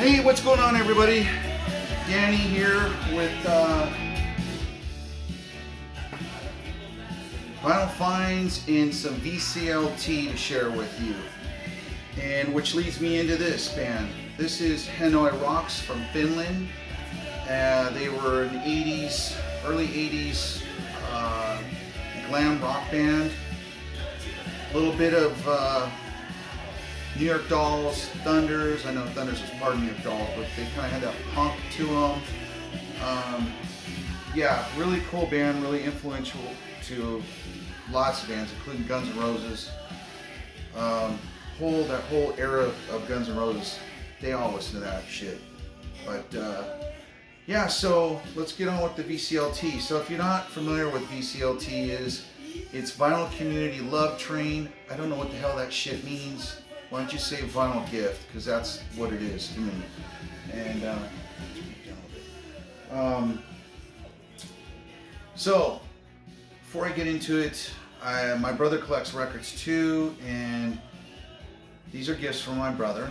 Hey, what's going on, everybody? Danny here with vinyl finds and some VCLT to share with you, and which leads me into this band. This is Hanoi Rocks from Finland. They were an early 80s glam rock band. A little bit of New York Dolls, Thunders. I know Thunders was part of New York Dolls, but they kind of had that punk to them. Yeah, really cool band, really influential to lots of bands, including Guns N' Roses. That whole era of Guns N' Roses, they all listen to that shit. But yeah, so let's get on with the VCLT. So if you're not familiar with VCLT is, it's Vinyl Community Love Train. I don't know what the hell that shit means. Why don't you say vinyl gift? Because that's what it is to me. And so before I get into it, my brother collects records too, and these are gifts from my brother,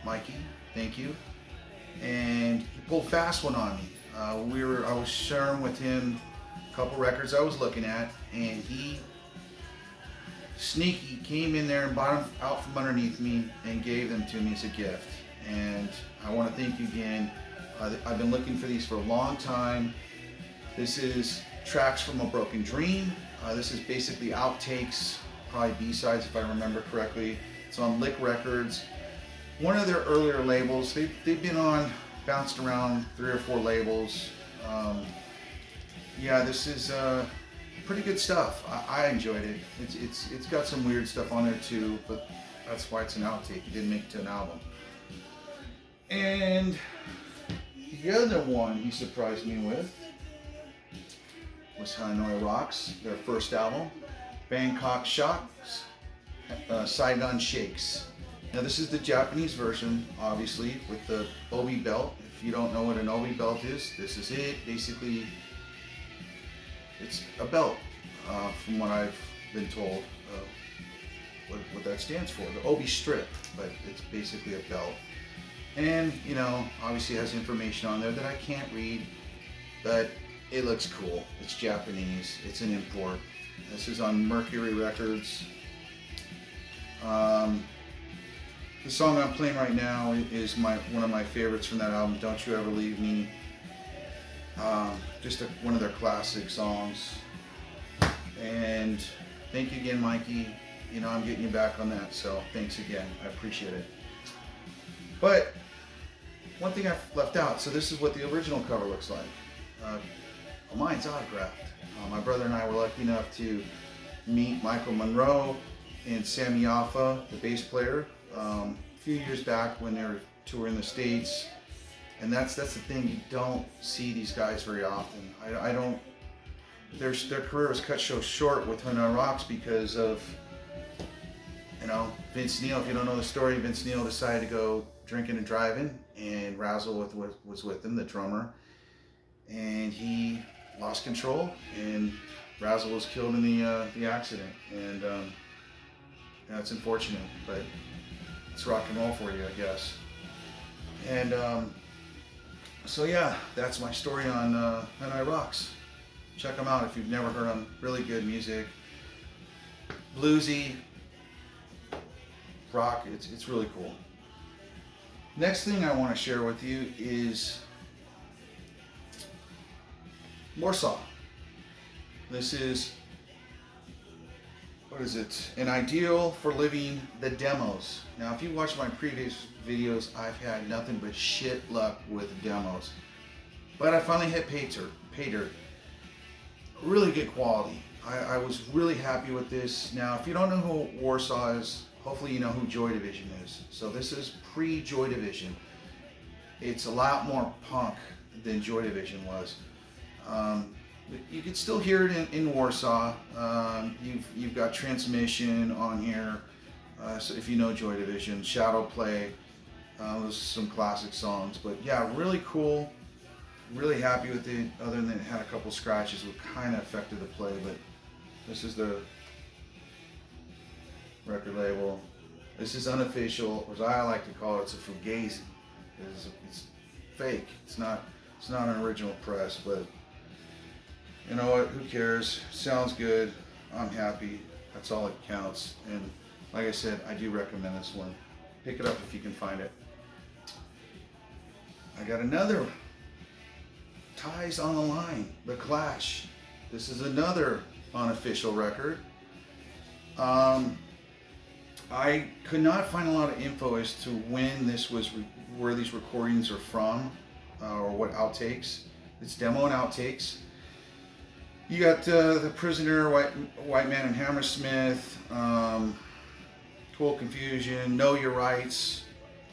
Mikey. Thank you. And he pulled a fast one on me. I was sharing with him a couple records I was looking at, and he sneaky came in there and bought them out from underneath me and gave them to me as a gift. And I want to thank you again. I've been looking for these for a long time. This is Tracks from a Broken Dream. This is basically outtakes, probably B-sides if I remember correctly. It's on Lick Records. One of their earlier labels. They've been bounced around 3 or 4 labels. Yeah, this is pretty good stuff. I enjoyed it. It's got some weird stuff on there too, but that's why it's an outtake. It didn't make it to an album. And the other one he surprised me with was Hanoi Rocks, their first album, Bangkok Shocks, Saigon Shakes. Now this is the Japanese version, obviously, with the obi belt. If you don't know what an obi belt is, this is it. Basically, it's a belt, from what I've been told, what that stands for. The obi strip, but it's basically a belt. And, you know, obviously it has information on there that I can't read, but it looks cool. It's Japanese. It's an import. This is on Mercury Records. The song I'm playing right now is one of my favorites from that album, Don't You Ever Leave Me. Just one of their classic songs. And thank you again, Mikey. You know, I'm getting you back on that, so thanks again. I appreciate it. But one thing I left out, so this is what the original cover looks like. Mine's autographed. My brother and I were lucky enough to meet Michael Monroe and Sammy Yaffa, the bass player, a few years back when they were touring the States. And that's the thing, you don't see these guys very often. I don't. Their career was cut so short with Hanoi Rocks because of, you know, Vince Neil. If you don't know the story, Vince Neil decided to go drinking and driving, and Razzle was with him, the drummer, and he lost control, and Razzle was killed in the accident. And that's unfortunate, but it's rock and roll for you, I guess. And so yeah, that's my story on Hanoi Rocks. Check them out if you've never heard them. Really good music, bluesy rock. It's really cool. Next thing I want to share with you is Warsaw. This is, what is it? An Ideal for Living, the demos. Now, if you watch my previous videos, I've had nothing but shit luck with demos. But I finally hit pay dirt. Really good quality. I was really happy with this. Now, if you don't know who Warsaw is, hopefully you know who Joy Division is. So this is pre-Joy Division. It's a lot more punk than Joy Division was. You can still hear it in Warsaw. You've got Transmission on here. So if you know Joy Division, Shadow Play, those are some classic songs. But yeah, really cool. Really happy with it, other than it had a couple scratches which kind of affected the play. But this is the record label. This is unofficial, as I like to call it. It's a fugazi. It's fake. It's not an original press, but you know what? Who cares? Sounds good. I'm happy. That's all that counts. And like I said, I do recommend this one. Pick it up if you can find it. I got another Ties on the Line, The Clash. This is another unofficial record. I could not find a lot of info as to when this was, where these recordings are from, or what outtakes. It's demo and outtakes. You got The Prisoner, White Man and Hammersmith, Cool Confusion, Know Your Rights,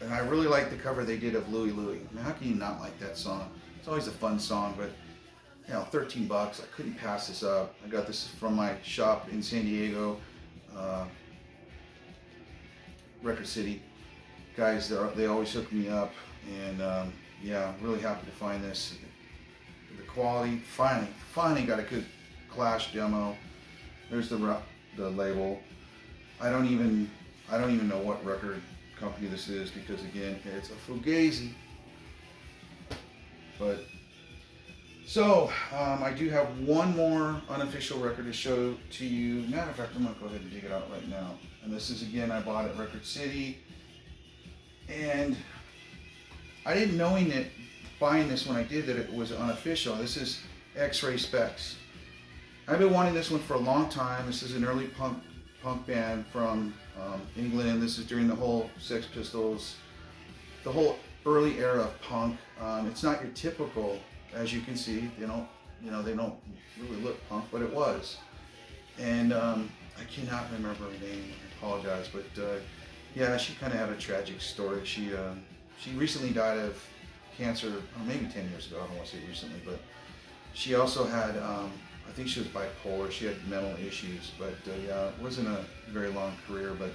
and I really like the cover they did of Louie Louie. I mean, how can you not like that song? It's always a fun song, but you know, $13, I couldn't pass this up. I got this from my shop in San Diego, Record City. Guys, they always hook me up, and yeah, really happy to find this. The quality, finally got a good Clash demo. There's the label. I don't even know what record company this is, because again, it's a Fugazi. But so I do have one more unofficial record to show to you. Matter of fact, I'm gonna go ahead and dig it out right now. And this is, again, I bought at Record City, and I didn't knowing it, buying this when I did, that it was unofficial. This is X-Ray Specs. I've been wanting this one for a long time. This is an early punk band from England. This is during the whole Sex Pistols, the whole early era of punk. It's not your typical, as you can see. They don't really look punk, but it was. And I cannot remember her name. I apologize, but yeah, she kind of had a tragic story. She recently died of cancer, maybe 10 years ago. I don't want to say recently, but she also had, I think she was bipolar. She had mental issues, but yeah, it wasn't a very long career, but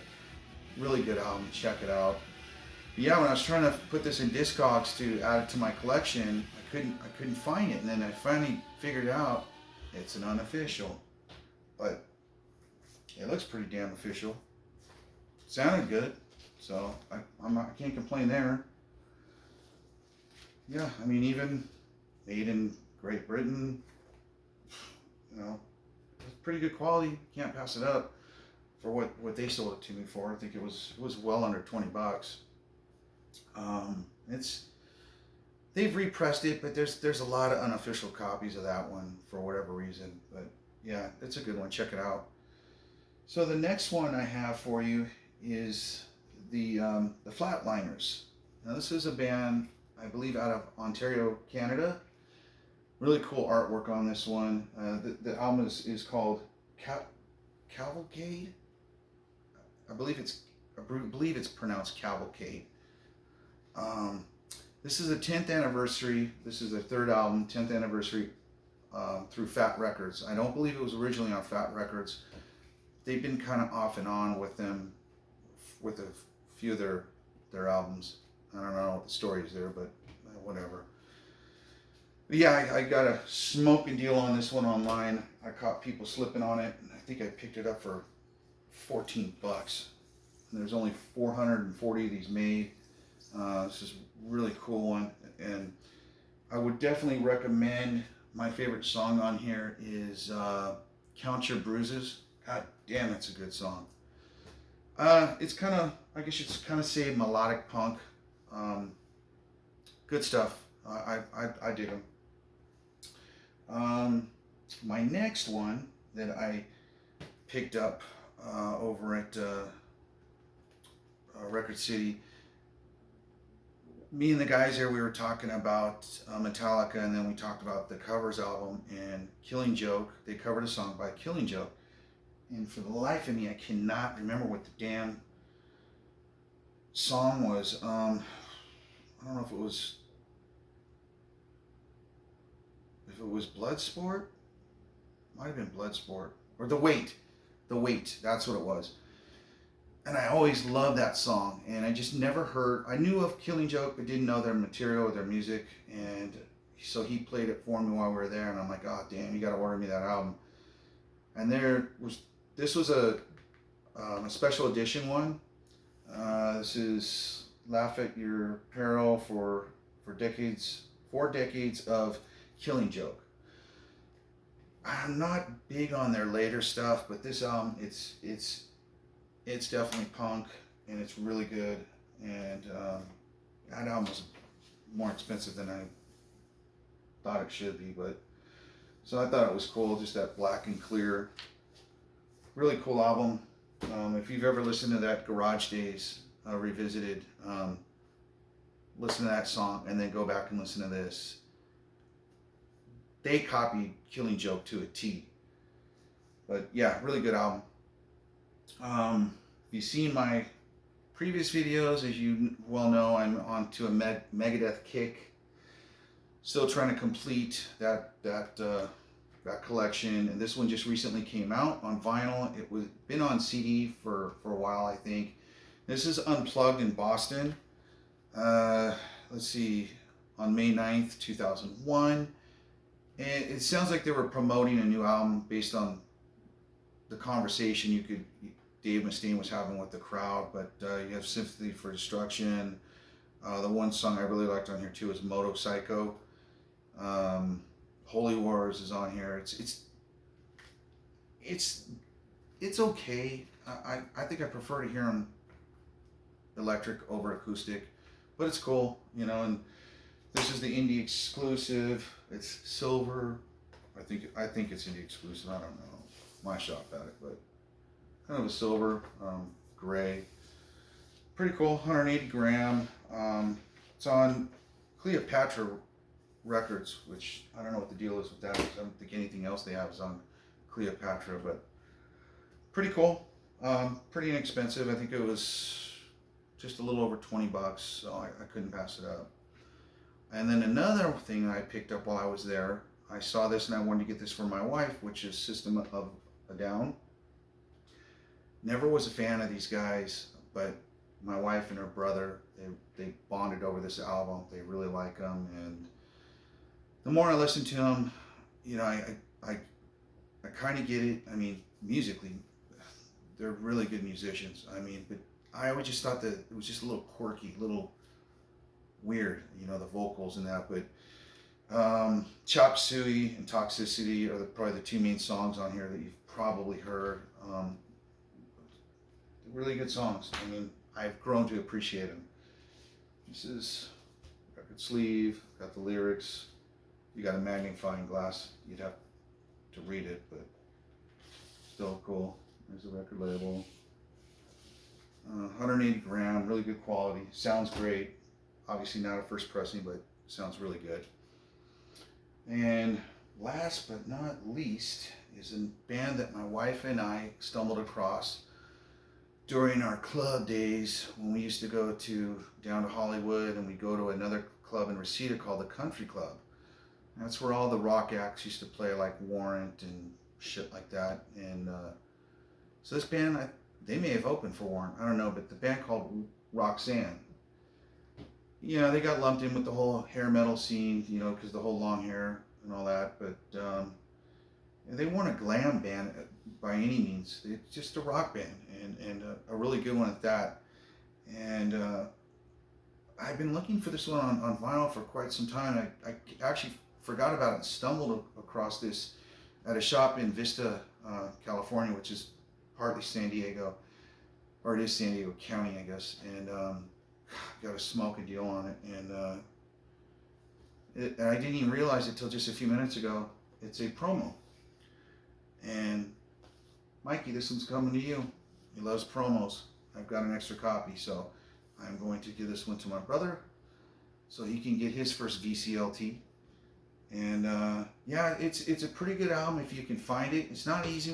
really good album. Check it out. But yeah, when I was trying to put this in Discogs to add it to my collection, I couldn't find it, and then I finally figured out it's an unofficial, but it looks pretty damn official. Sounded good, so I can't complain there. Yeah, I mean, even made in Great Britain, you know, it's pretty good quality. Can't pass it up for what they sold it to me for. I think it was well under $20. They've repressed it, but there's a lot of unofficial copies of that one for whatever reason. But yeah, it's a good one. Check it out. So the next one I have for you is the Flatliners. Now this is a band, I believe, out of Ontario, Canada. Really cool artwork on this one. The album is called Cavalcade. I believe it's pronounced Cavalcade. This is the 10th anniversary. This is their third album, 10th anniversary, through Fat Records. I don't believe it was originally on Fat Records. They've been kind of off and on with them, with a few of their albums. I don't know what the story is there, but whatever. But yeah, I got a smoking deal on this one online. I caught people slipping on it, and I think I picked it up for $14. And there's only 440 of these made. This is a really cool one, and I would definitely recommend. My favorite song on here is Count Your Bruises. God damn, it's a good song. It's kind of, I guess you'd kind of say melodic punk. Good stuff. I dig them. My next one that I picked up over at Record City, me and the guys there, we were talking about Metallica, and then we talked about the covers album and Killing Joke. They covered a song by Killing Joke, and for the life of me, I cannot remember what the damn song was. I don't know if it was Bloodsport. Might have been Bloodsport, or The Weight. That's what it was. And I always loved that song, and I just never heard. I knew of Killing Joke, but didn't know their material or their music. And so he played it for me while we were there, and I'm like, oh damn, you got to order me that album. And this was a special edition one. This is laugh at your peril for decades, 4 decades of Killing Joke. I'm not big on their later stuff, but this album, it's definitely punk, and it's really good. And that album was more expensive than I thought it should be, but so I thought it was cool, just that black and clear, really cool album. If you've ever listened to that Garage Days Revisited, listen to that song and then go back and listen to this. They copied Killing Joke to a T. But yeah, really good album. If you've seen my previous videos, as you well know, I'm on to a Megadeth kick. Still trying to complete that collection, and this one just recently came out on vinyl. It was been on CD for a while, I think. This is Unplugged in Boston. Let's see, on May 9th, 2001. And it sounds like they were promoting a new album based on the conversation Dave Mustaine was having with the crowd. But you have Sympathy for Destruction. The one song I really liked on here too is Moto Psycho. Holy Wars is on here. It's okay. I think I prefer to hear them electric over acoustic, but it's cool, you know. And this is the indie exclusive. It's silver. I think it's indie exclusive. I don't know. My shop had it, but kind of a silver, gray. Pretty cool. 180 gram. It's on Cleopatra Records, which I don't know what the deal is with that. I don't think anything else they have is on Cleopatra, but pretty cool. Pretty inexpensive. I think it was just a little over 20 bucks, so I couldn't pass it up. And then another thing I picked up while I was there, I saw this and I wanted to get this for my wife, which is System of a Down. Never was a fan of these guys, but my wife and her brother, they bonded over this album. They really like them, and the more I listen to them, you know, I kind of get it. I mean, musically, they're really good musicians. I mean, but I always just thought that it was just a little quirky, a little weird, you know, the vocals and that. But Chop Suey and Toxicity are probably the two main songs on here that you've probably heard. Really good songs. I mean, I've grown to appreciate them. This is record sleeve, got the lyrics. You got a magnifying glass. You'd have to read it, but still cool. There's the record label. 180 gram, really good quality. Sounds great. Obviously not a first pressing, but sounds really good. And last but not least is a band that my wife and I stumbled across during our club days when we used to go down to Hollywood, and we'd go to another club in Reseda called the Country Club. That's where all the rock acts used to play, like Warrant and shit like that. And so this band, they may have opened for Warrant, I don't know, but the band called Roxanne, you know, they got lumped in with the whole hair metal scene, you know, because the whole long hair and all that. But they weren't a glam band by any means. It's just a rock band, and a really good one at that. And I've been looking for this one on vinyl for quite some time. I actually forgot about it and stumbled across this at a shop in Vista, California, which is partly San Diego, or it is San Diego County, I guess. And got a smoking deal on it, and I didn't even realize it till just a few minutes ago. It's a promo. And Mikey, this one's coming to you. He loves promos. I've got an extra copy, so I'm going to give this one to my brother so he can get his first VCLT. And yeah, it's a pretty good album if you can find it. It's not easy